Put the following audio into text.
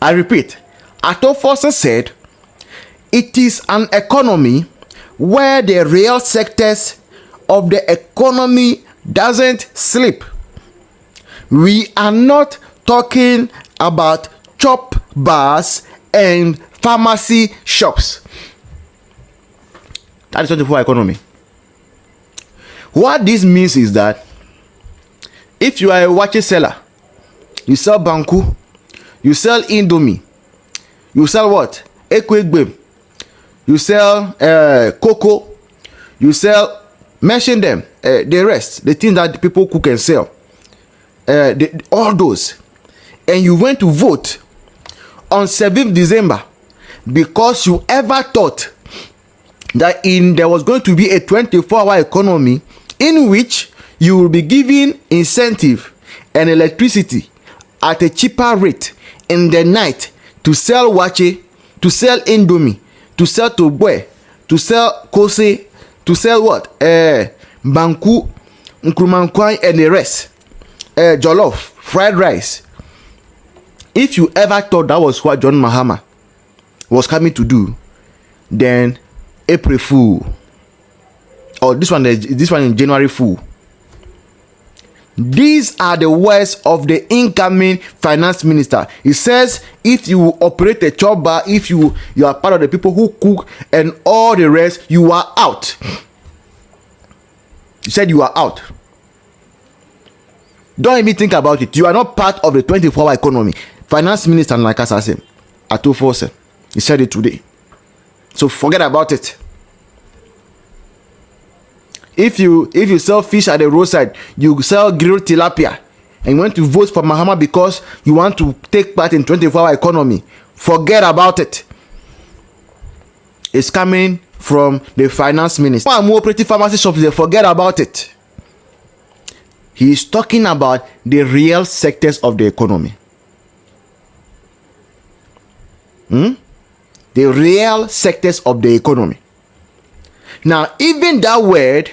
I repeat, Ato Forson said, it is an economy where the real sectors of the economy doesn't sleep. We are not talking about chop bars and pharmacy shops. That is 24-hour economy. What this means is that if you are a watch seller, you sell banku, you sell indomie, you sell what? Ekwegbe, you sell cocoa, you sell, mention them, the rest, the things that people cook and sell, all those, and you went to vote on 7th December because you ever thought that there was going to be a 24-hour economy in which you will be given incentive and electricity at a cheaper rate in the night to sell wache, to sell indomie, to sell togboe, to sell kose, to sell what? Banku, nkrumankwai, and the rest. Jollof, fried rice. If you ever thought that was what John Mahama was coming to do, then April Fool, or this one in January Fool. These are the words of the incoming finance minister. He says, if you operate a chop bar, if you are part of the people who cook and all the rest, you are out. He said you are out. Don't even think about it. You are not part of the 24-hour economy. Finance minister like us as him, Ato Forson, he said it today. So forget about it. If you sell fish at the roadside, you sell grilled tilapia, and you want to vote for Mahama because you want to take part in 24-hour economy, forget about it. It's coming from the finance minister. One more pretty pharmacy shops, they forget about it. He is talking about the real sectors of the economy. The real sectors of the economy. Now, even that word